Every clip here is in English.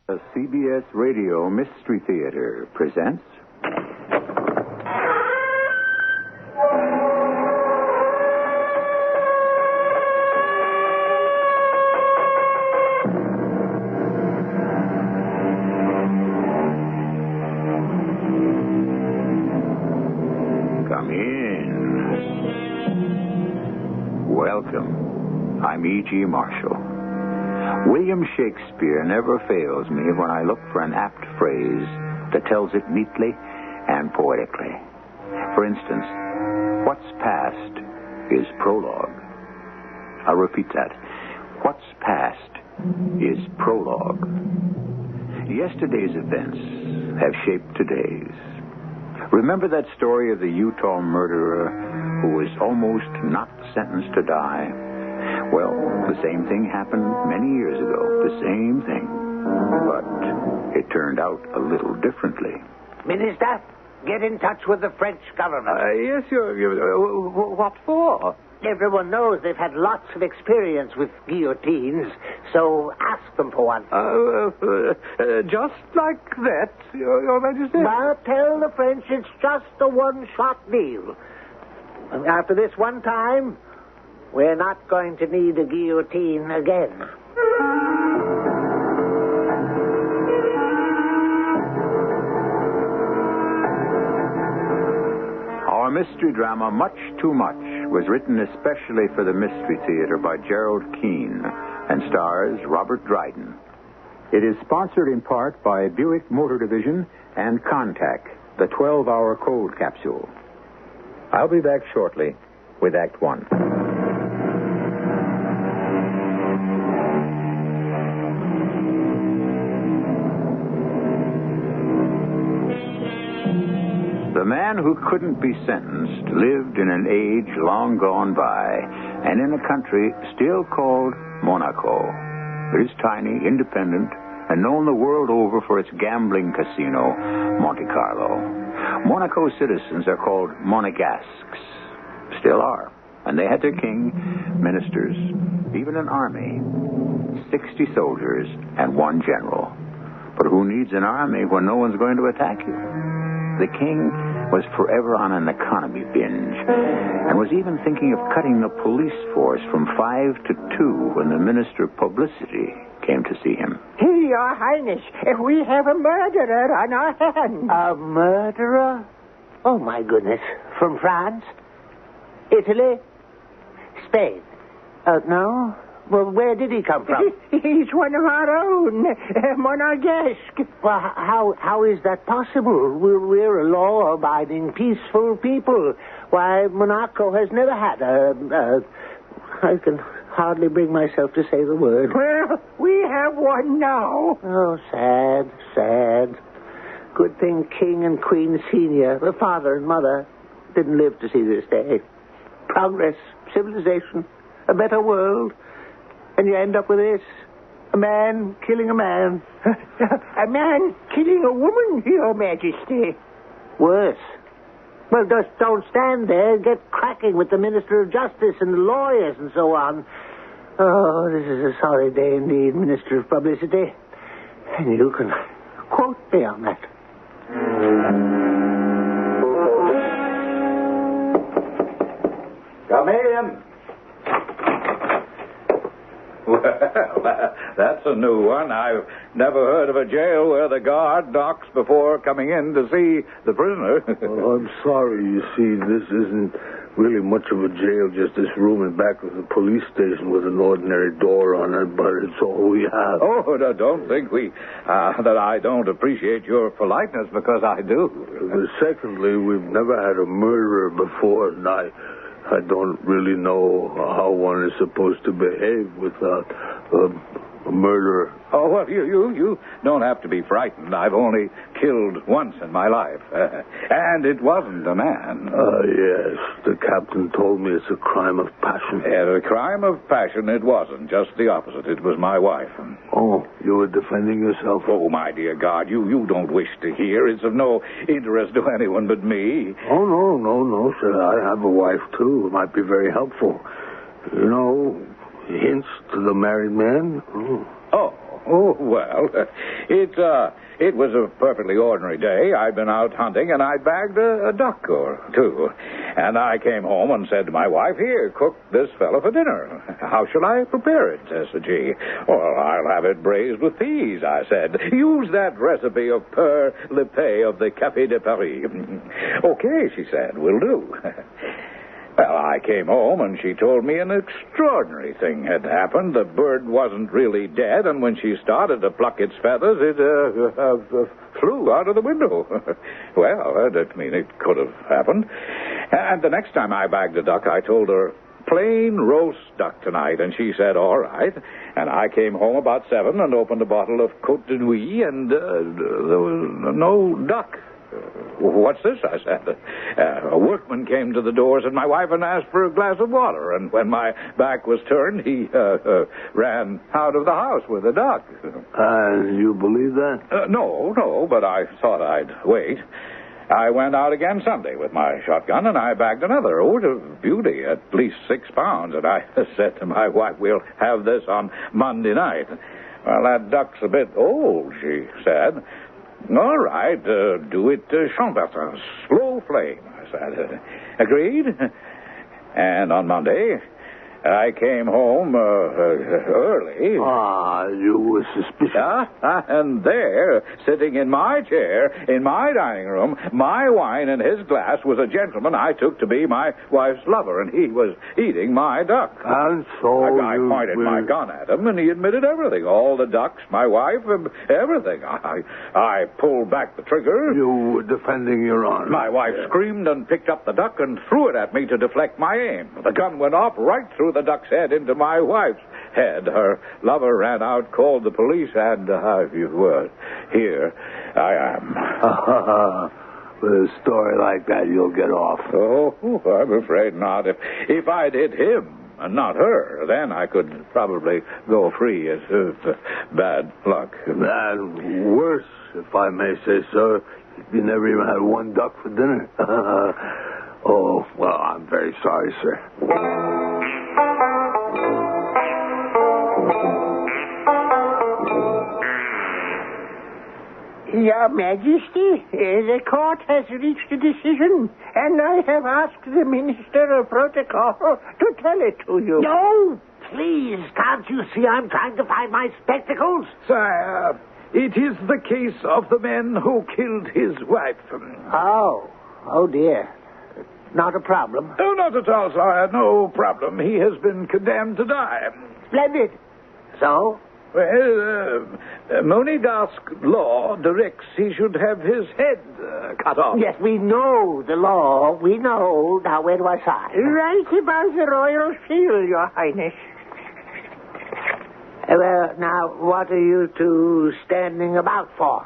The CBS Radio Mystery Theater presents... Come in. Welcome. I'm E.G. Marshall. William Shakespeare never fails me when I look for an apt phrase that tells it neatly and poetically. For instance, what's past is prologue. I'll repeat that. What's past is prologue. Yesterday's events have shaped today's. Remember that story of the Utah murderer who was almost not sentenced to die? Well, the same thing happened many years ago. The same thing. But it turned out a little differently. Minister, get in touch with the French government. Yes, what for? Everyone knows they've had lots of experience with guillotines, so ask them for one. Just like that, Your Majesty? Well, tell the French it's just a one-shot deal. And after this one time, we're not going to need a guillotine again. Our mystery drama, Much Too Much, was written especially for the Mystery Theater by Gerald Keane and stars Robert Dryden. It is sponsored in part by Buick Motor Division and Contact, the 12-hour cold capsule. I'll be back shortly with Act One. The man who couldn't be sentenced lived in an age long gone by and in a country still called Monaco. It is tiny, independent, and known the world over for its gambling casino, Monte Carlo. Monaco citizens are called Monegasques. Still are. And they had their king, ministers, even an army, 60 soldiers, and one general. But who needs an army when no one's going to attack you? The king was forever on an economy binge and was even thinking of cutting the police force from 5 to 2 when the Minister of Publicity came to see him. Your Highness, we have a murderer on our hands. A murderer? Oh, my goodness. From France? Italy? Spain? No? Well, where did he come from? He's one of our own, Monegasque. Well, how is that possible? We're a law-abiding, peaceful people. Why, Monaco has never had I can hardly bring myself to say the word. Well, we have one now. Oh, sad, sad. Good thing King and Queen Senior, the father and mother, didn't live to see this day. Progress, civilization, a better world. And you end up with this. A man killing a man. A man killing a woman, Your Majesty. Worse. Well, just don't stand there. Get cracking with the Minister of Justice and the lawyers and so on. Oh, this is a sorry day indeed, Minister of Publicity. And you can quote me on that. Come in. Well, that's a new one. I've never heard of a jail where the guard knocks before coming in to see the prisoner. Well, I'm sorry. You see, this isn't really much of a jail, just this room in back of the police station with an ordinary door on it, but it's all we have. Oh, no, don't think that I don't appreciate your politeness, because I do. Secondly, we've never had a murderer before, and I don't really know how one is supposed to behave without a murderer. Oh, well, you don't have to be frightened. I've only killed once in my life. And it wasn't a man. Yes. The captain told me it's a crime of passion. A crime of passion it wasn't. Just the opposite. It was my wife. Oh, you were defending yourself? Oh, my dear God, you don't wish to hear. It's of no interest to anyone but me. Oh, no, sir. I have a wife, too. It might be very helpful. You know, hints to the married man. Oh, Oh, well, it was a perfectly ordinary day. I'd been out hunting, and I'd bagged a duck or two. And I came home and said to my wife, "Here, cook this fellow for dinner." "How shall I prepare it?" says she. "Well, I'll have it braised with peas," I said. "Use that recipe of Père Lepay of the Café de Paris." "Okay," she said, "will do." Well, I came home, and she told me an extraordinary thing had happened. The bird wasn't really dead, and when she started to pluck its feathers, it flew out of the window. Well, that mean it could have happened. And the next time I bagged a duck, I told her, "Plain roast duck tonight," and she said, "All right." And I came home about 7 and opened a bottle of Côte de Nuit, and there was no duck. "What's this?" I said. A workman came to the doors and my wife and asked for a glass of water, and when my back was turned, he ran out of the house with a duck. You believe that? No, but I thought I'd wait. I went out again Sunday with my shotgun, and I bagged another. Oh, a beauty, at least 6 pounds. And I said to my wife, "We'll have this on Monday night." "Well, that duck's a bit old," she said. "All right, do it Chambertin, slow flame," I said. "Agreed." And on Monday, I came home early. You were suspicious. And there, sitting in my chair, in my dining room, my wine in his glass, was a gentleman I took to be my wife's lover, and he was eating my duck. And so I pointed my gun at him, and he admitted everything. All the ducks, my wife, everything. I pulled back the trigger. You were defending your honor. My wife screamed and picked up the duck and threw it at me to deflect my aim. The gun went off right through the duck's head into my wife's head. Her lover ran out, called the police, and here I am. With a story like that, you'll get off. Oh, I'm afraid not. If I'd hit him and not her, then I could probably go free as bad luck. And worse, if I may say so, you never even had one duck for dinner. Oh, well, I'm very sorry, sir. Your Majesty, the court has reached a decision, and I have asked the Minister of Protocol to tell it to you. No, please, can't you see I'm trying to find my spectacles? Sire, it is the case of the man who killed his wife. Oh dear. Not a problem. Oh, not at all, sire. No problem. He has been condemned to die. Splendid. So? Well, Monegasque law directs he should have his head cut off. Yes, we know the law. We know. Now, where do I sign? Right above the royal seal, Your Highness. Well, now, what are you two standing about for?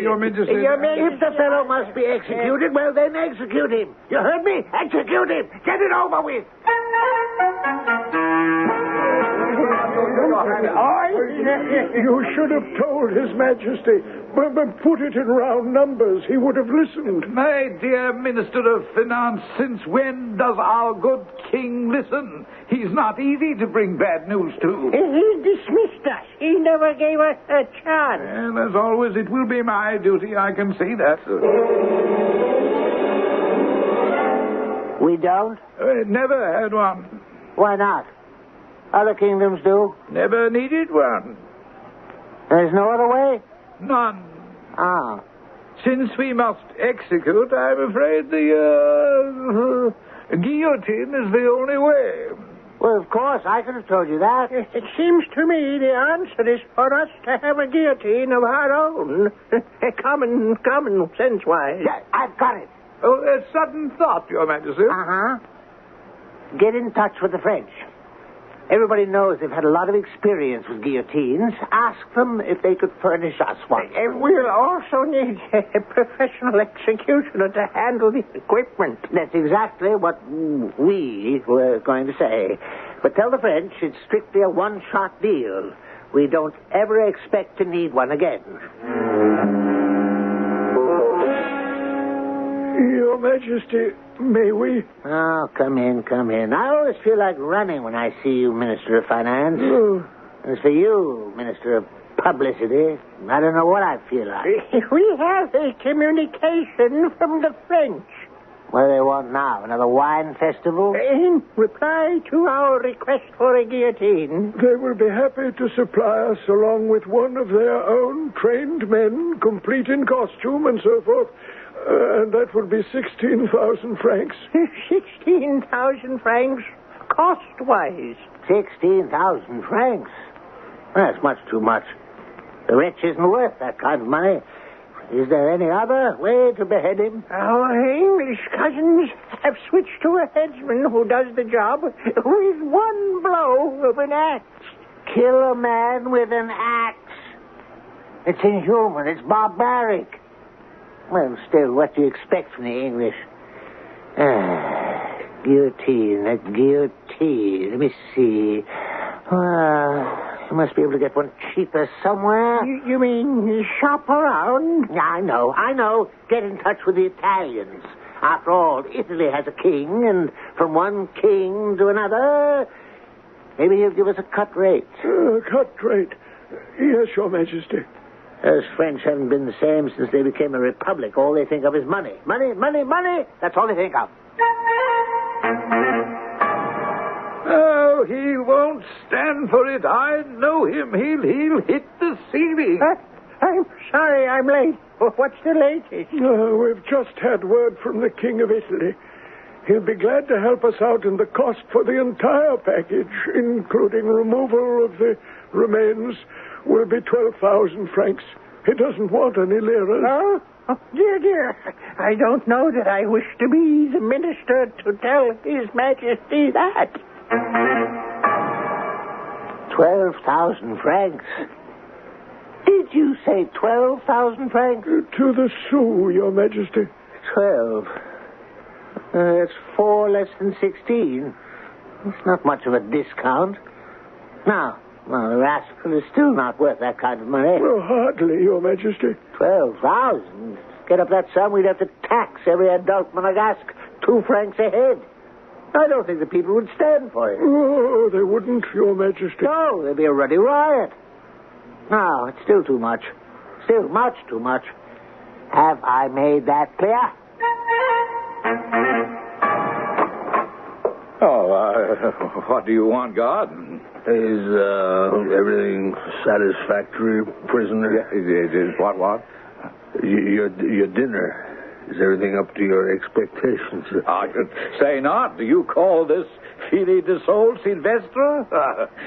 Your Majesty. If the fellow must be executed, well, then execute him. You heard me? Execute him. Get it over with. You should have told His Majesty, but put it in round numbers. He would have listened. My dear Minister of Finance, since when does our good king listen? He's not easy to bring bad news to. He dismissed us. He never gave us a chance. And as always, it will be my duty. I can see that. We don't? Never had one. Why not? Other kingdoms do. Never needed one. There's no other way? None. Ah. Since we must execute, I'm afraid the guillotine is the only way. Well, of course, I could have told you that. It seems to me the answer is for us to have a guillotine of our own. Common sense-wise. Yeah, I've got it. Oh, a sudden thought, Your Majesty. Uh-huh. Get in touch with the French. Everybody knows they've had a lot of experience with guillotines. Ask them if they could furnish us one. We'll also need a professional executioner to handle the equipment. That's exactly what we were going to say. But tell the French it's strictly a one-shot deal. We don't ever expect to need one again. Your Majesty, may we? Oh, come in. I always feel like running when I see you, Minister of Finance. As for you, Minister of Publicity, I don't know what I feel like. We have a communication from the French. What do they want now? Another wine festival? In reply to our request for a guillotine. They will be happy to supply us along with one of their own trained men, complete in costume and so forth. And that would be 16,000 francs. 16,000 francs cost-wise. 16,000 francs? That's much too much. The wretch isn't worth that kind of money. Is there any other way to behead him? Our English cousins have switched to a headsman who does the job with one blow of an axe. Kill a man with an axe? It's inhuman. It's barbaric. Well, still, what do you expect from the English? Guillotine, a guillotine. Let me see. You must be able to get one cheaper somewhere. You mean shop around? I know. Get in touch with the Italians. After all, Italy has a king, and from one king to another, maybe he'll give us a cut rate. Cut rate? Yes, Your Majesty. Those French haven't been the same since they became a republic. All they think of is money. Money, money, money. That's all they think of. Oh, he won't stand for it. I know him. He'll hit the ceiling. I'm sorry I'm late. What's the latest? We've just had word from the King of Italy. He'll be glad to help us out in the cost for the entire package, including removal of the remains, will be 12,000 francs. He doesn't want any liras. Oh, dear. I don't know that I wish to be the minister to tell His Majesty that. 12,000 francs? Did you say 12,000 francs? To the sou, Your Majesty. 12. That's 4 less than 16. It's not much of a discount. Now, the rascal is still not worth that kind of money. Well, hardly, Your Majesty. 12,000? Get up that sum, we'd have to tax every adult Monegasque 2 francs a head. I don't think the people would stand for it. Oh, they wouldn't, Your Majesty. No, there'd be a ruddy riot. No, it's still too much. Still much too much. Have I made that clear? What do you want, God? Is everything satisfactory, prisoner? What? Your dinner. Is everything up to your expectations? I should say not. Do you call this filet de sol Silvestre?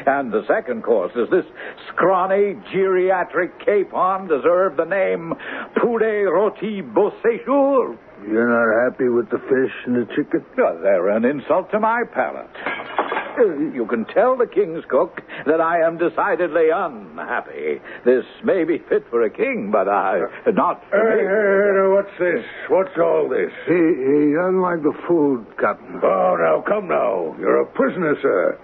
And the second course, does this scrawny, geriatric capon deserve the name poulet rôti beau séjour? You're not happy with the fish and the chicken? Well, they're an insult to my palate. You can tell the king's cook that I am decidedly unhappy. This may be fit for a king, but not for me. Hey, what's this? What's all this? He doesn't like the food, Captain. Oh, now, come now. You're a prisoner, sir.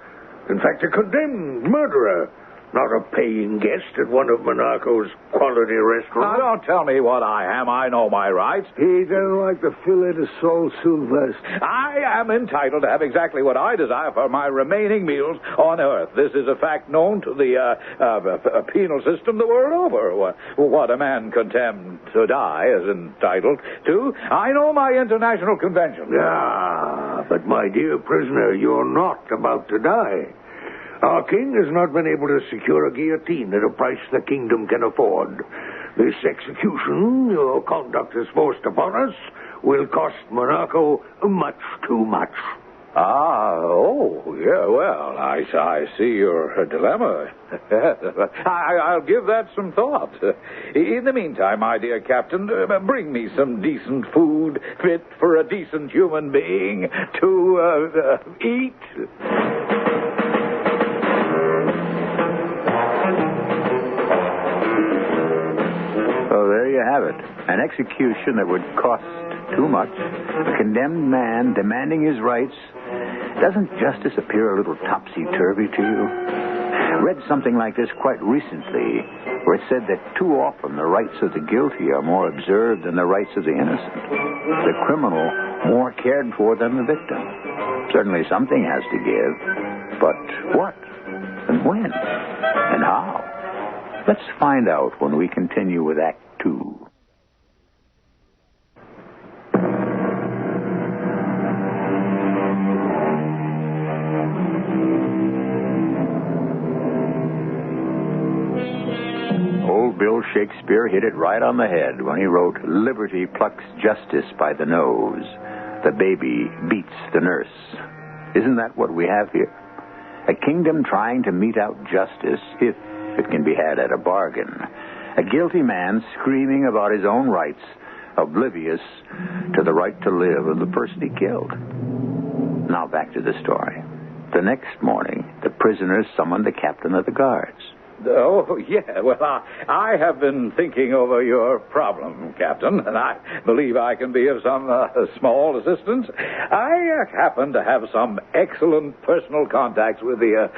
In fact, a condemned murderer. Not a paying guest at one of Monaco's quality restaurants. Now, don't tell me what I am. I know my rights. He doesn't like the filet de sol Sylvestre. I am entitled to have exactly what I desire for my remaining meals on Earth. This is a fact known to the penal system the world over. What a man condemned to die is entitled to. I know my international convention. Yeah, but my dear prisoner, you're not about to die. Our king has not been able to secure a guillotine at a price the kingdom can afford. This execution your conduct has forced upon us will cost Monaco much too much. Yeah, well, I see your dilemma. I'll give that some thought. In the meantime, my dear Captain, bring me some decent food fit for a decent human being to eat. So there you have it. An execution that would cost too much. A condemned man demanding his rights. Doesn't justice appear a little topsy-turvy to you? Read something like this quite recently, where it said that too often the rights of the guilty are more observed than the rights of the innocent. The criminal more cared for than the victim. Certainly something has to give. But what? And when? And how? Let's find out when we continue with Act 2. Old Bill Shakespeare hit it right on the head when he wrote, "Liberty plucks justice by the nose. The baby beats the nurse." Isn't that what we have here? A kingdom trying to mete out justice, if it can be had at a bargain. A guilty man screaming about his own rights, oblivious to the right to live of the person he killed. Now back to the story. The next morning, the prisoners summoned the captain of the guards. Oh, yeah. Well, I have been thinking over your problem, Captain, and I believe I can be of some small assistance. I happen to have some excellent personal contacts with the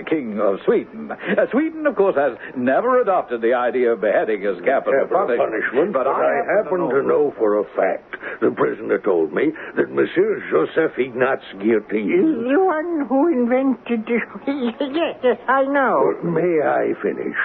King of Sweden. Sweden, of course, has never adopted the idea of beheading as capital punishment. But I happen to know for a fact, the prisoner told me, that Monsieur Joseph Ignatz Guillotine... The one who invented... Yes, I know. Well, may I finish?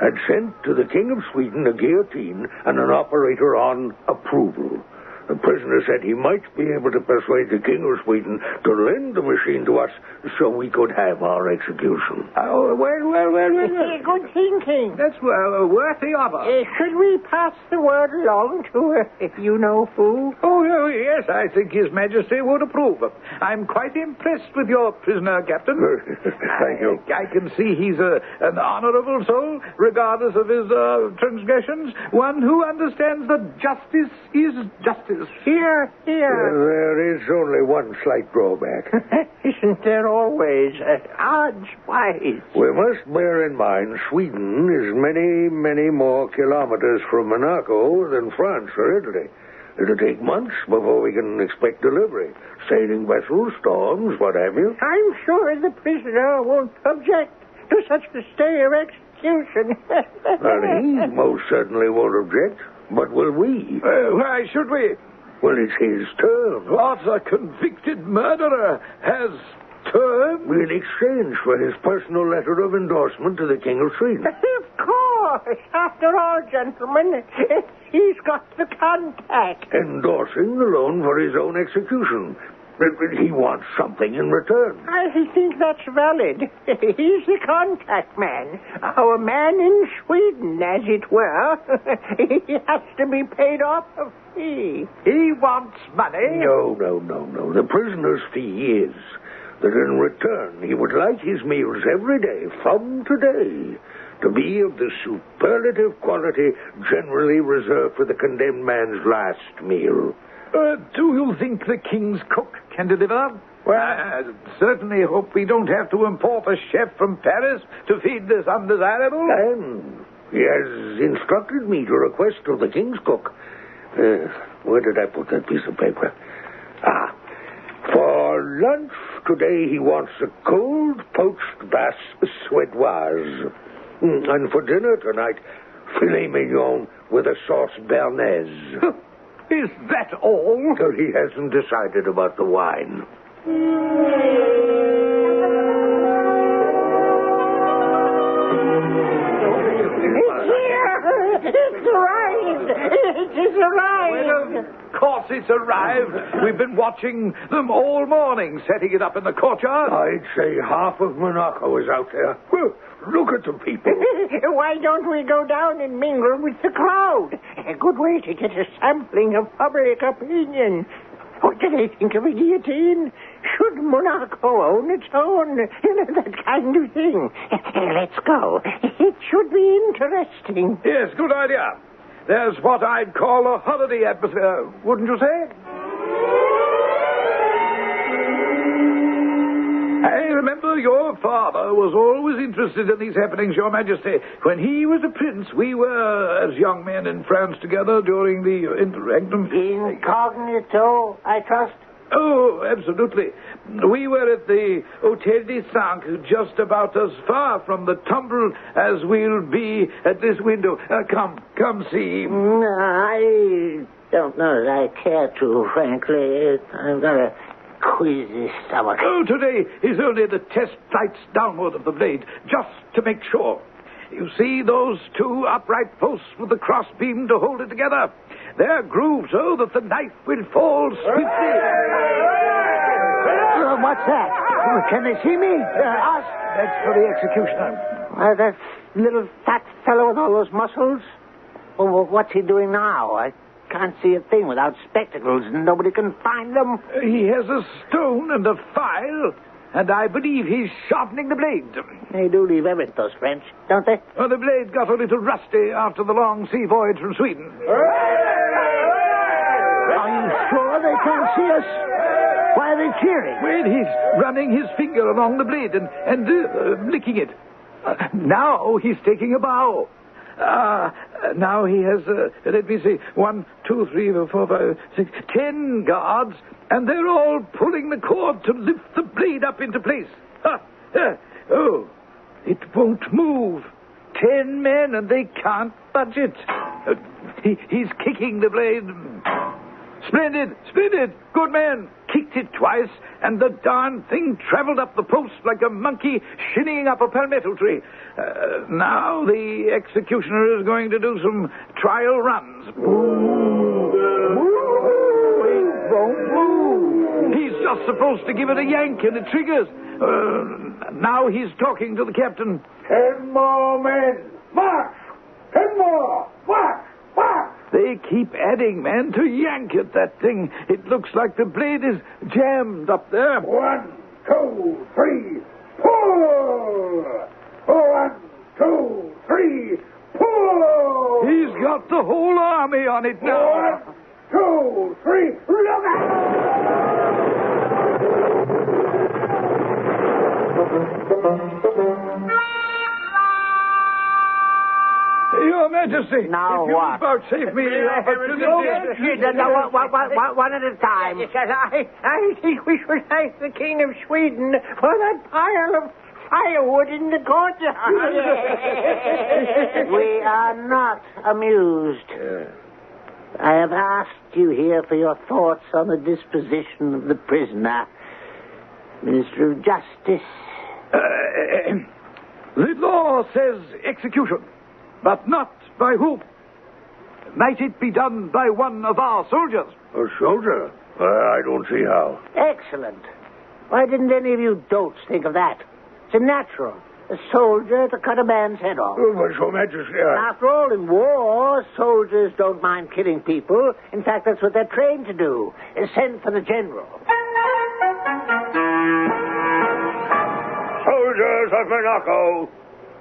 Had sent to the King of Sweden a guillotine and an operator on approval. The prisoner said he might be able to persuade the King of Sweden to lend the machine to us so we could have our execution. Oh, well. Good thinking. That's worth the offer. Should we pass the word along to, you know who? Oh, yes, I think His Majesty would approve. I'm quite impressed with your prisoner, Captain. Thank you. I can see he's an honorable soul, regardless of his transgressions. One who understands that justice is justice. Here. There is only one slight drawback. Isn't there always? Odds wise. We must bear in mind Sweden is many, many more kilometers from Monaco than France or Italy. It'll take months before we can expect delivery. Sailing vessels, storms, what have you. I'm sure the prisoner won't object to such a stay of execution. And he most certainly won't object. But will we? Why should we? Well, it's his term. What, a convicted murderer has term? In exchange for his personal letter of endorsement to the King of Sweden. Of course. After all, gentlemen, he's got the contact. Endorsing the loan for his own execution. But he wants something in return. I think that's valid. He's the contact man. Our man in Sweden, as it were. He has to be paid off a fee. He wants money? No. The prisoner's fee is that in return he would like his meals every day from today to be of the superlative quality generally reserved for the condemned man's last meal. Do you think the King's cook can deliver? Well, I certainly hope we don't have to import a chef from Paris to feed this undesirable. And he has instructed me to request of the King's cook. Where did I put that piece of paper? For lunch today he wants a cold poached bass suédoise. And for dinner tonight, filet mignon with a sauce béarnaise. Is that all? He hasn't decided about the wine. It's arrived! It is arrived! Well, of course it's arrived. We've been watching them all morning, setting it up in the courtyard. I'd say half of Monaco is out there. Well, look at the people. Why don't we go down and mingle with the crowd? A good way to get a sampling of public opinion. What do they think of a guillotine? Should Monaco own its own? That kind of thing. Let's go. It should be interesting. Yes, good idea. There's what I'd call a holiday atmosphere, wouldn't you say? I remember your father was always interested in these happenings, Your Majesty. When he was a prince, we were, as young men in France together during the Inner Sanctum... Incognito, I trust? Oh, absolutely. We were at the Hôtel des Cinq, just about as far from the tumbrel as we'll be at this window. Come see. I don't know that I care to, frankly. I've got a queasy stomach. Oh, today is only the test flights downward of the blade, just to make sure. You see those two upright posts with the cross beam to hold it together? They're grooved so that the knife will fall swiftly. What's that? Can they see me? Us? That's for the executioner. That little fat fellow with all those muscles? Well, what's he doing now? I can't see a thing without spectacles, and nobody can find them. He has a stone and a file, and I believe he's sharpening the blade. They do leave everything, those French, don't they? Well, the blade got a little rusty after the long sea voyage from Sweden. Are you sure they can't see us? Why are they cheering? Well, he's running his finger along the blade and licking it. Now he's taking a bow. Now he has, let me see, 1, 2, 3, 4, 5, 6, 10 guards, and they're all pulling the cord to lift the blade up into place. Oh, it won't move. 10 men, and they can't budge it. He's kicking the blade. Splendid, splendid, good man. Kicked it twice, and the darn thing traveled up the post like a monkey shinnying up a palmetto tree. Now the executioner is going to do some trial runs. It won't move. He's just supposed to give it a yank, and it triggers. Now he's talking to the captain. 10 more men. March! 10 more. March! March! They keep adding men to yank at that thing. It looks like the blade is jammed up there. 1, 2, 3, pull! 1, 2, 3, pull! He's got the whole army on it now. 1, 2, 3, look out! Your Majesty, now if you what? vouchfive me the opportunity... One at a time. I think we should thank the King of Sweden for that pile of firewood in the courtyard. We are not amused. I have asked you here for your thoughts on the disposition of the prisoner. Minister of Justice. The law says execution, but not by whom. Might it be done by one of our soldiers? A soldier? I don't see how. Excellent. Why didn't any of you dolts think of that? It's a natural. A soldier to cut a man's head off. But, Your Majesty, After all, in war, soldiers don't mind killing people. In fact, that's what they're trained to do. Send for the general. Soldiers of Monaco,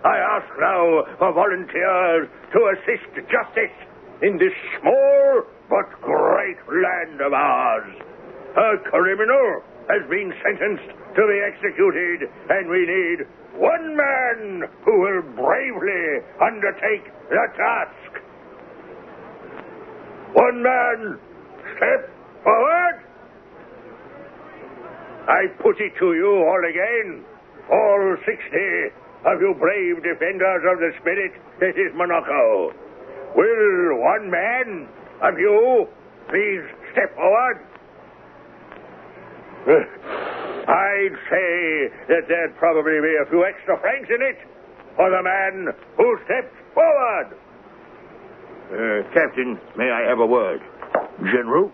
I ask now for volunteers to assist justice in this small but great land of ours. A criminal has been sentenced to be executed, and we need one man who will bravely undertake the task. One man, step forward. I put it to you all again, all 60 of you brave defenders of the spirit that is Monaco. Will one man of you please step forward? I'd say that there'd probably be a few extra francs in it for the man who steps forward. Captain, may I have a word? General?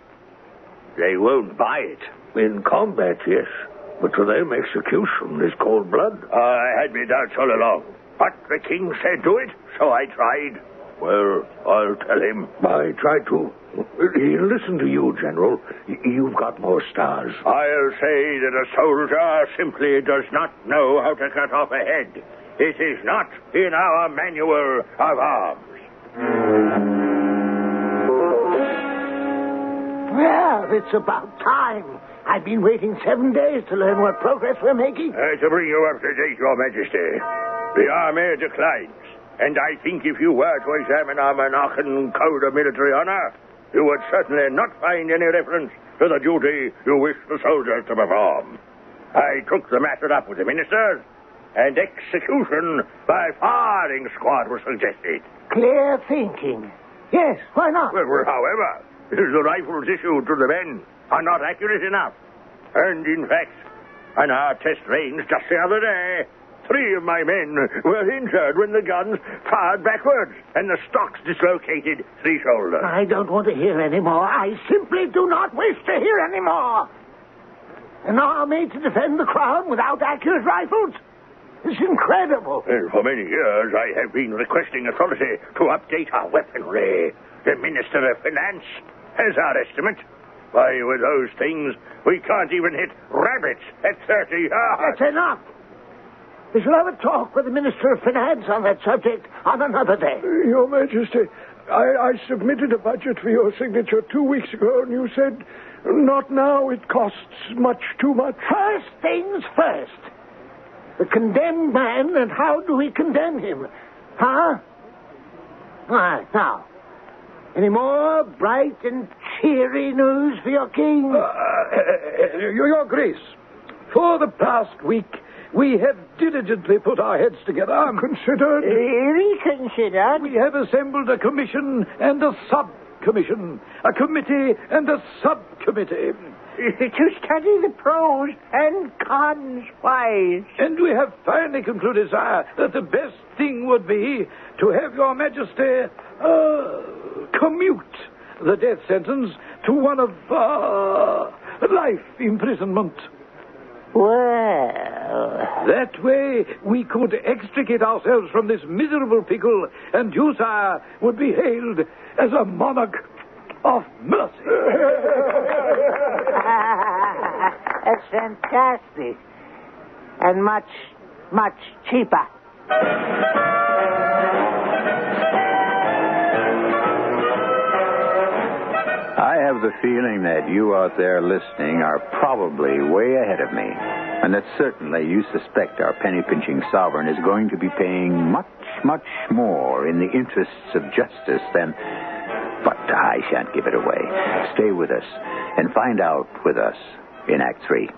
They won't buy it. In combat, yes. But to them, execution is cold blood. I had my doubts all along. But the king said do it, so I tried. Well, I'll tell him. I tried to. He'll listen to you, General. You've got more stars. I'll say that a soldier simply does not know how to cut off a head. It is not in our manual of arms. Well, it's about time. I've been waiting 7 days to learn what progress we're making. To bring you up to date, Your Majesty, the army declines. And I think if you were to examine our Monarchan Code of Military Honor, you would certainly not find any reference to the duty you wish the soldiers to perform. I took the matter up with the ministers, and execution by firing squad was suggested. Clear thinking. Yes, why not? Well, however, the rifles issued to the men are not accurate enough. And, in fact, on our test range just the other day, 3 of my men were injured when the guns fired backwards and the stocks dislocated 3 shoulders. I don't want to hear any more. I simply do not wish to hear any more. An army to defend the crown without accurate rifles? It's incredible. For many years, I have been requesting authority to update our weaponry. The Minister of Finance has our estimate. Why, with those things, we can't even hit rabbits at 30 yards. That's enough. We shall have a talk with the Minister of Finance on that subject on another day. Your Majesty, I submitted a budget for your signature 2 weeks ago, and you said, not now, it costs much too much. First things first. The condemned man, and how do we condemn him? Huh? All right, now. Any more bright and cheery news for your king? Your Grace, for the past week, we have diligently put our heads together. Considered? Reconsidered? We have assembled a commission and a subcommission, a committee and a subcommittee. To study the pros and cons wise. And we have finally concluded, sire, that the best thing would be to have your Majesty commute the death sentence to one of life imprisonment. Well... That way we could extricate ourselves from this miserable pickle, and you, sire, would be hailed as a monarch of mercy. That's fantastic. And much, much cheaper. I have the feeling that you out there listening are probably way ahead of me, and that certainly you suspect our penny-pinching sovereign is going to be paying much, much more in the interests of justice than... But I shan't give it away. Stay with us and find out with us in Act 3.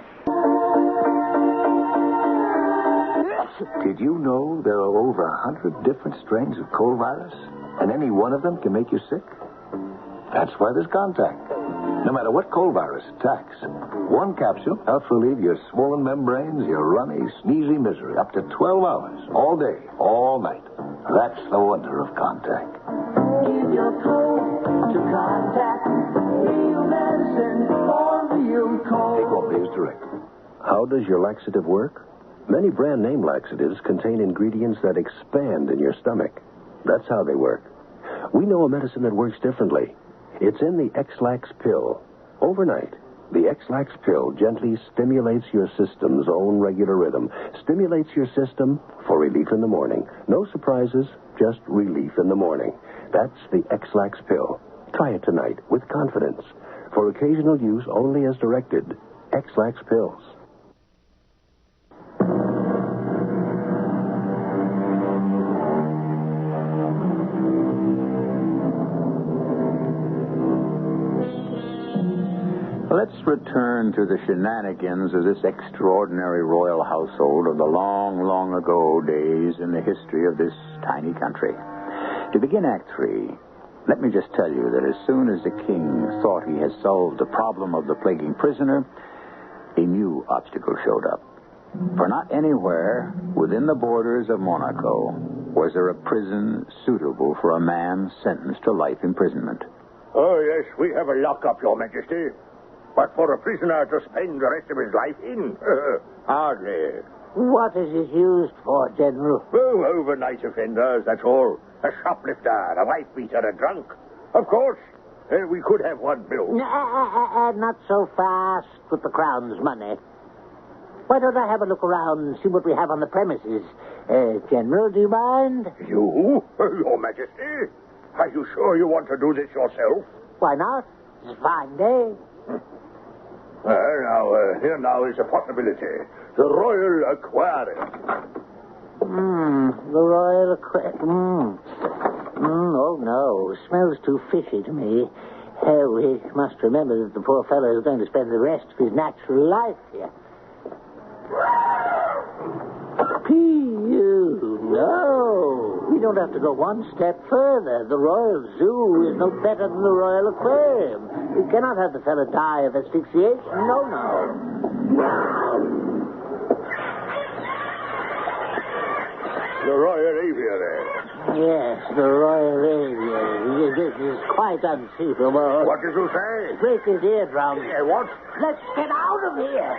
Did you know there are over 100 different strains of cold virus? And any one of them can make you sick? That's why there's Contact. No matter what cold virus attacks, one capsule helps relieve your swollen membranes, your runny, sneezy misery up to 12 hours, all day, all night. That's the wonder of Contact. Give your cold to Contact. Real medicine for real cold. Take all days direct. How does your laxative work? Many brand name laxatives contain ingredients that expand in your stomach. That's how they work. We know a medicine that works differently. It's in the X-Lax pill. Overnight, the X-Lax pill gently stimulates your system's own regular rhythm. Stimulates your system for relief in the morning. No surprises, just relief in the morning. That's the X-Lax pill. Try it tonight with confidence. For occasional use only as directed. X-Lax pills. Let's return to the shenanigans of this extraordinary royal household of the long, long ago days in the history of this tiny country. To begin Act 3, let me just tell you that as soon as the king thought he had solved the problem of the plaguing prisoner, a new obstacle showed up. For not anywhere within the borders of Monaco was there a prison suitable for a man sentenced to life imprisonment. Oh, yes, we have a lockup, Your Majesty. But for a prisoner to spend the rest of his life in, hardly. What is it used for, General? Oh, overnight offenders, that's all. A shoplifter, a wife-beater, a drunk. Of course, we could have one bill. Not so fast with the Crown's money. Why don't I have a look around and see what we have on the premises? General, do you mind? You? Your Majesty? Are you sure you want to do this yourself? Why not? It's a fine day. Here now is a possibility. The Royal Aquarium. The Royal Aquarium. Oh, no. Smells too fishy to me. We must remember that the poor fellow is going to spend the rest of his natural life here. No. We don't have to go one step further. The Royal Zoo is no better than the Royal Aquarium. We cannot have the fellow die of asphyxiation. No. The Royal Aviary. Yes, the Royal Aviary. This is quite unsuitable. What did you say? Break his eardrum. What? Let's get out of here.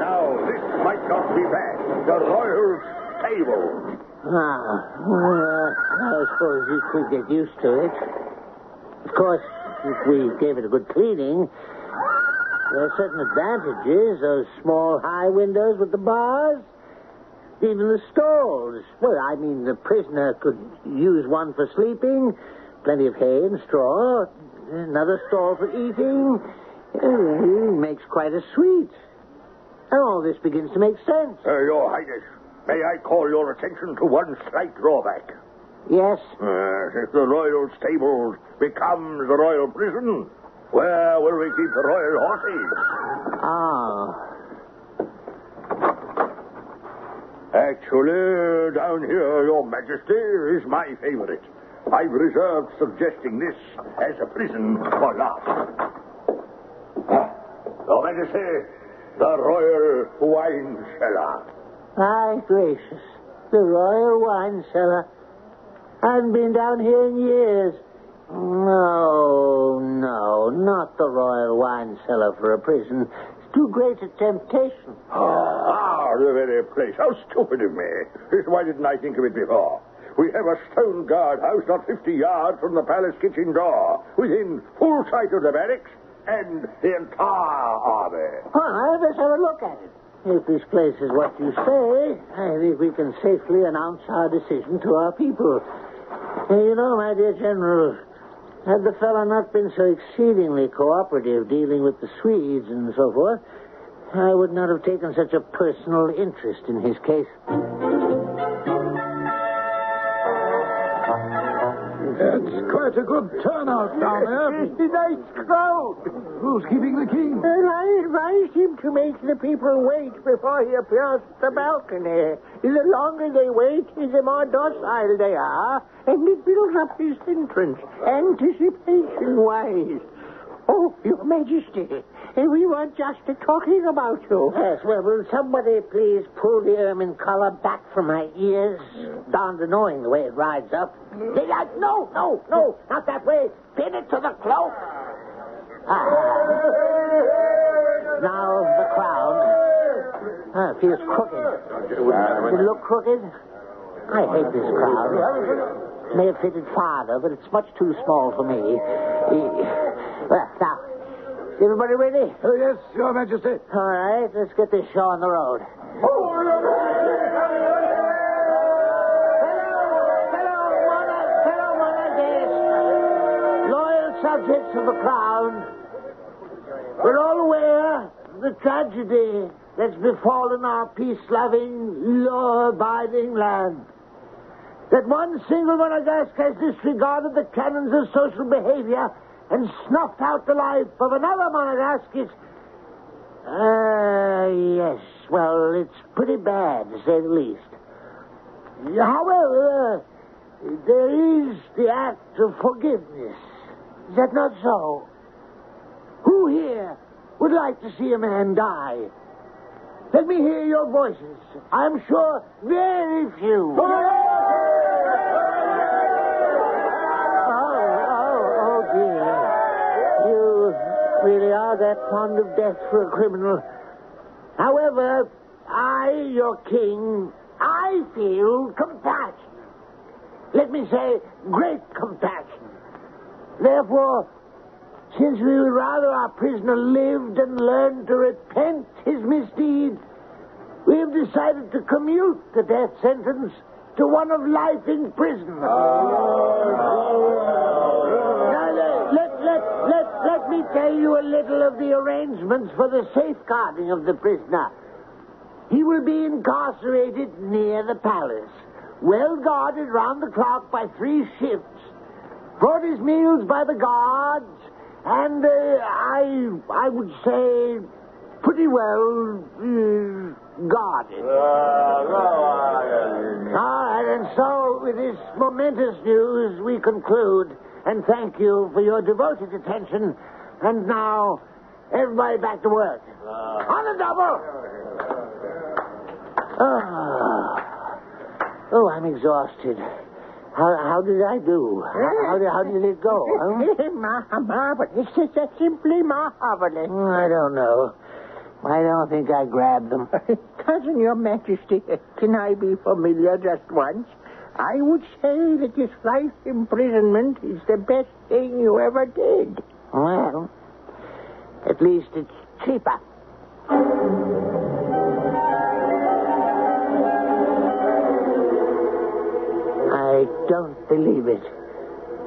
Now, this might not be bad. The Royal Stable. I suppose you could get used to it. Of course, if we gave it a good cleaning, there are certain advantages. Those small high windows with the bars. Even the stalls. Well, I mean, the prisoner could use one for sleeping. Plenty of hay and straw. Another stall for eating. Makes quite a suite. And all this begins to make sense. Your Highness, may I call your attention to one slight drawback? Yes? If the Royal Stables becomes the Royal Prison, where will we keep the Royal Horses? Actually, down here, Your Majesty, is my favorite. I've reserved suggesting this as a prison for last. Your Majesty, the Royal Wine Cellar. My gracious, the Royal Wine Cellar. I haven't been down here in years. No, not the Royal Wine Cellar for a prison. It's too great a temptation. The very place. How stupid of me. Why didn't I think of it before? We have a stone guardhouse not 50 yards from the palace kitchen door, within full sight of the barracks and the entire army. Let's have a look at it. If this place is what you say, I think we can safely announce our decision to our people. You know, my dear General, had the fellow not been so exceedingly cooperative dealing with the Swedes and so forth, I would not have taken such a personal interest in his case. It's quite a good turnout down there. It's a nice crowd. Who's keeping the king? And I advised him to make the people wait before he appears at the balcony. The longer they wait, the more docile they are, and it builds up his entrance, anticipation-wise. Oh, Your Majesty, we were just talking about you. Yes, well, will somebody please pull the ermine collar back from my ears? Darned annoying the way it rides up. No, not that way. Pin it to the cloak. Now the crown. It feels crooked. Does it look crooked? I hate this crown. May have fitted farther, but it's much too small for me. Well, now, everybody ready? Oh, yes, Your Majesty. All right, let's get this show on the road. Fellow monarchs, loyal subjects of the crown, we're all aware of the tragedy that's befallen our peace-loving, law-abiding land. That one single Monegasque has disregarded the canons of social behavior and snuffed out the life of another Monegasque is... yes, well, it's pretty bad, to say the least. However, there is the act of forgiveness. Is that not so? Who here would like to see a man die? Let me hear your voices. I'm sure very few. Oh, dear. You really are that fond of death for a criminal. However, I, your king, I feel compassion. Let me say, great compassion. Therefore, since we would rather our prisoner lived and learned to repent his misdeeds, we have decided to commute the death sentence to one of life in prison. Let me tell you a little of the arrangements for the safeguarding of the prisoner. He will be incarcerated near the palace, well guarded round the clock by 3 shifts, brought his meals by the guards, and I would say pretty well guarded. All right, and so with this momentous news, we conclude. And thank you for your devoted attention. And now, everybody back to work. On the double! Oh, I'm exhausted. How did I do? How did it go? Huh? Marvelous. It's simply marvelous. I don't know. I don't think I grabbed them. Cousin, Your Majesty, can I be familiar just once? I would say that this life imprisonment is the best thing you ever did. Well, at least it's cheaper. I don't believe it.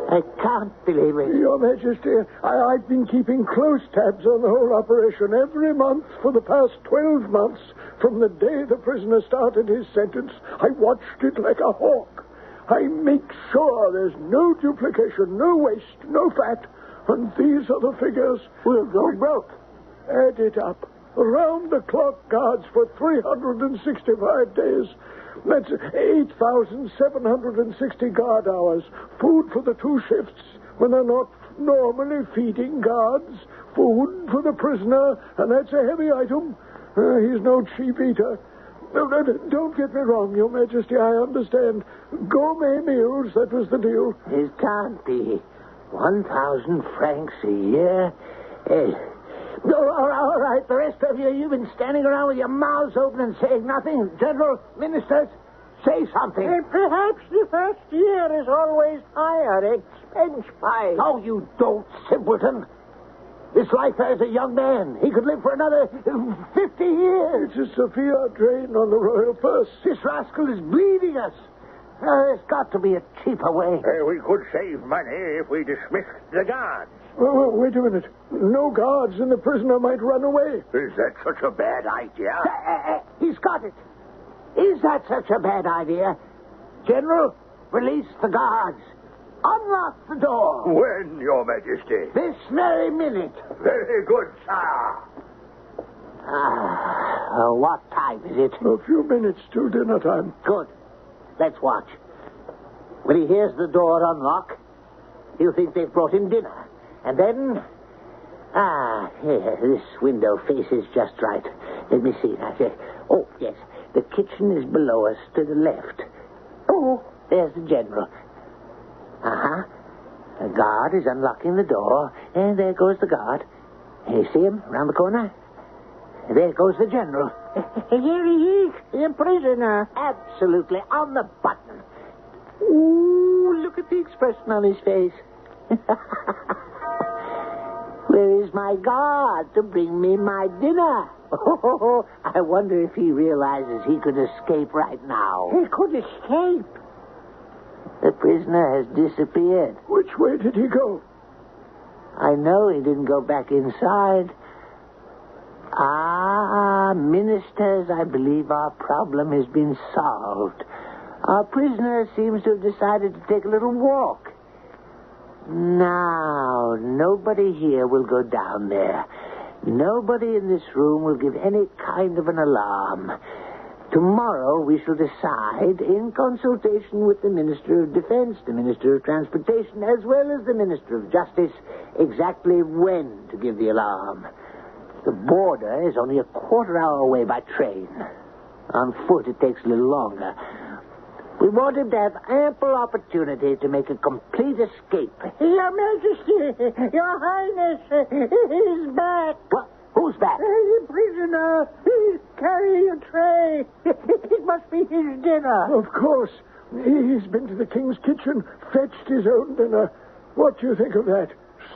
I can't believe it. Your Majesty, I've been keeping close tabs on the whole operation every month for the past 12 months. From the day the prisoner started his sentence, I watched it like a hawk. I make sure there's no duplication, no waste, no fat. And these are the figures. We'll go broke. Add it up. Round-the-clock guards for 365 days. That's 8,760 guard hours. Food for the 2 shifts when they're not normally feeding guards. Food for the prisoner, and that's a heavy item. He's no cheap eater. No, don't get me wrong, Your Majesty. I understand. Gourmet meals, that was the deal. It can't be. 1,000 francs a year? All right, the rest of you, you've been standing around with your mouths open and saying nothing. General, ministers, say something. Perhaps the first year is always higher, expense-wise. No, you don't, simpleton. This life has a young man. He could live for another 50 years. It's a severe drain on the royal purse. This rascal is bleeding us. There's got to be a cheaper way. We could save money if we dismissed the guards. Wait a minute. No guards and the prisoner might run away. Is that such a bad idea? He's got it. Is that such a bad idea? General, release the guards. Unlock the door. When, Your Majesty? This very minute. Very good, sir. What time is it? A few minutes till dinner time. Good. Let's watch. When he hears the door unlock, he'll think they've brought him dinner. And then... here, this window faces just right. Let me see. Oh, yes. The kitchen is below us to the left. Oh, there's the general. The guard is unlocking the door. And there goes the guard. You see him around the corner? There goes the general. Here he is, the prisoner. Absolutely, on the button. Ooh, look at the expression on his face. Where is my guard to bring me my dinner? Oh, I wonder if he realizes he could escape right now. He could escape. The prisoner has disappeared. Which way did he go? I know he didn't go back inside. Ministers, I believe our problem has been solved. Our prisoner seems to have decided to take a little walk. Now, nobody here will go down there. Nobody in this room will give any kind of an alarm. Tomorrow we shall decide, in consultation with the Minister of Defense, the Minister of Transportation, as well as the Minister of Justice, exactly when to give the alarm. The border is only a quarter hour away by train. On foot, it takes a little longer. We want him to have ample opportunity to make a complete escape. Your Majesty, Your Highness, he's back. What? Who's back? The prisoner. He's carrying a tray. It must be his dinner. Of course. He's been to the king's kitchen, fetched his own dinner. What do you think of that?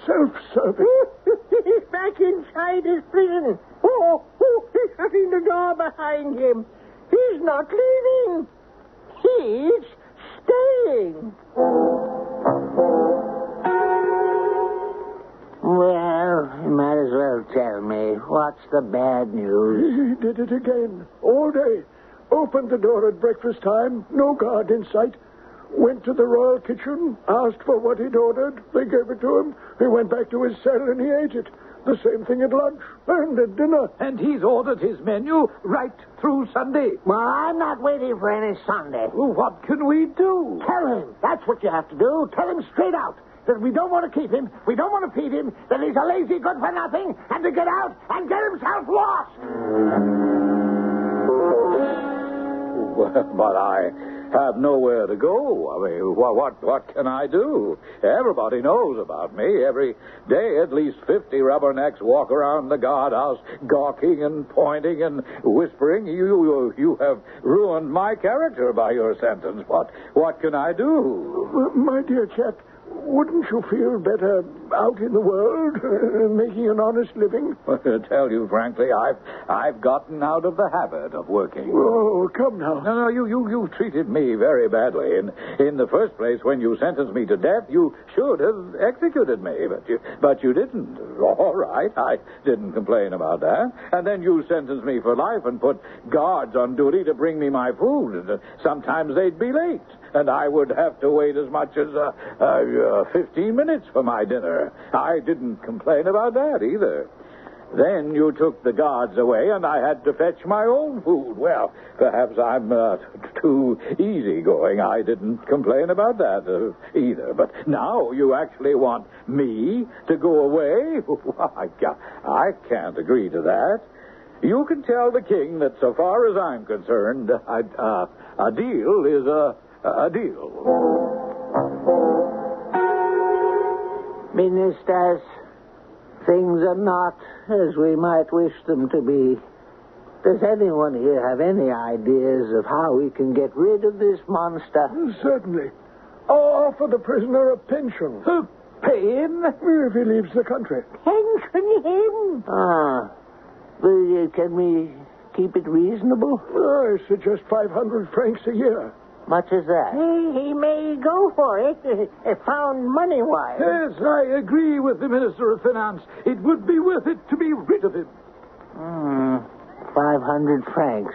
Self-service. He's back inside his prison. He's shutting the door behind him. He's not leaving. He's staying. Well, you might as well tell me. What's the bad news? He did it again. All day. Opened the door at breakfast time. No guard in sight. Went to the royal kitchen. Asked for what he'd ordered. They gave it to him. He went back to his cell and he ate it. The same thing at lunch and at dinner. And he's ordered his menu right through Sunday. Well, I'm not waiting for any Sunday. Well, what can we do? Tell him. That's what you have to do. Tell him straight out that we don't want to keep him, we don't want to feed him, that he's a lazy good-for-nothing, and to get out and get himself lost. Well, but I have nowhere to go. I mean, what can I do? Everybody knows about me. Every day, at least 50 rubbernecks walk around the guardhouse, gawking and pointing and whispering. You have ruined my character by your sentence. What can I do? My dear chap, wouldn't you feel better out in the world, making an honest living? Well, to tell you frankly, I've gotten out of the habit of working. Oh, come now. No, you treated me very badly. In the first place, when you sentenced me to death, you should have executed me, but you didn't. All right, I didn't complain about that. And then you sentenced me for life and put guards on duty to bring me my food. Sometimes they'd be late, and I would have to wait as much as 15 minutes for my dinner. I didn't complain about that either. Then you took the guards away, and I had to fetch my own food. Well, perhaps I'm too easygoing. I didn't complain about that either. But now you actually want me to go away? I can't agree to that. You can tell the king that so far as I'm concerned, a deal is a deal. Ministers, things are not as we might wish them to be. Does anyone here have any ideas of how we can get rid of this monster? Certainly. Offer the prisoner a pension. Pay him? If he leaves the country. Pension him? Can we keep it reasonable? I suggest 500 francs a year. Much as that? He may go for it, found money-wise. Yes, I agree with the Minister of Finance. It would be worth it to be rid of him. 500 francs.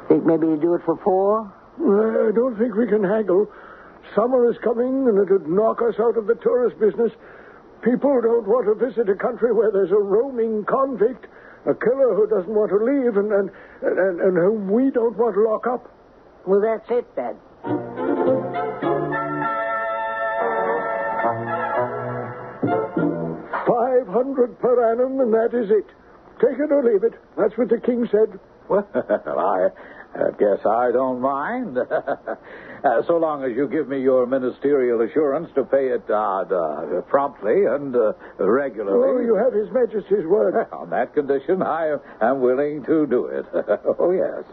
Think maybe you do it for 4? I don't think we can haggle. Summer is coming, and it would knock us out of the tourist business. People don't want to visit a country where there's a roaming convict, a killer who doesn't want to leave, and whom we don't want to lock up. Well, that's it, then. 500 per annum, and that is it. Take it or leave it. That's what the king said. Well, I guess I don't mind. So long as you give me your ministerial assurance to pay it promptly and regularly. Oh, you have His Majesty's word. On that condition, I am willing to do it. Oh, yes.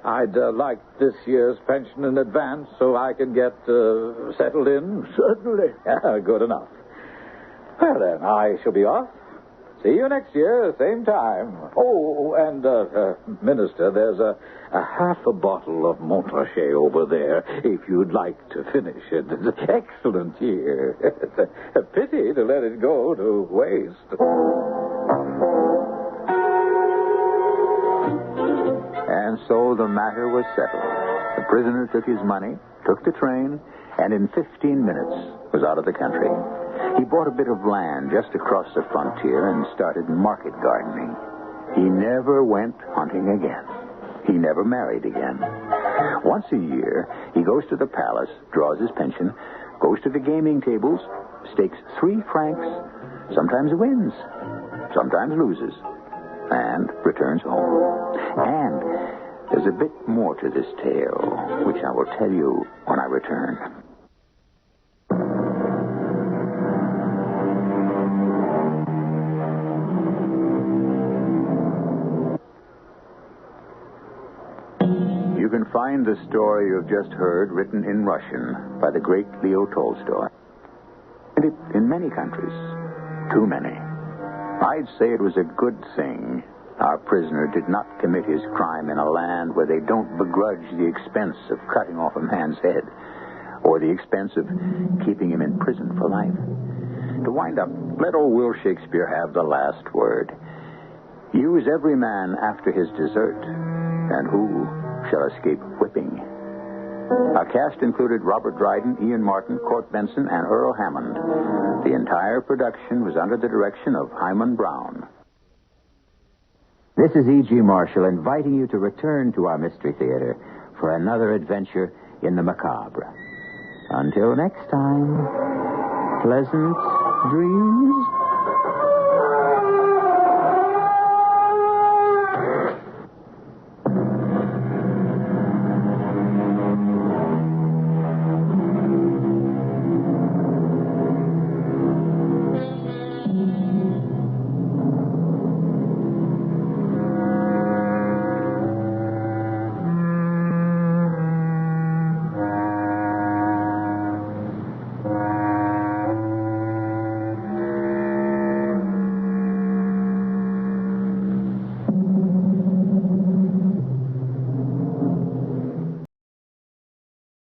I'd like this year's pension in advance so I can get settled in. Certainly. Good enough. Well, then, I shall be off. See you next year, same time. Oh, and, Minister, there's a half a bottle of Montrachet over there, if you'd like to finish it. It's an excellent year. It's a pity to let it go to waste. And so the matter was settled. The prisoner took his money, took the train, and in 15 minutes was out of the country. He bought a bit of land just across the frontier and started market gardening. He never went hunting again. He never married again. Once a year, he goes to the palace, draws his pension, goes to the gaming tables, stakes 3 francs, sometimes wins, sometimes loses, and returns home. And there's a bit more to this tale, which I will tell you when I return. You can find the story you've just heard written in Russian by the great Leo Tolstoy. And it in many countries. Too many. I'd say it was a good thing our prisoner did not commit his crime in a land where they don't begrudge the expense of cutting off a man's head or the expense of keeping him in prison for life. To wind up, let old Will Shakespeare have the last word. Use every man after his desert, and who shall escape whipping? Our cast included Robert Dryden, Ian Martin, Court Benson, and Earl Hammond. The entire production was under the direction of Himan Brown. This is E.G. Marshall inviting you to return to our Mystery Theater for another adventure in the macabre. Until next time, pleasant dreams.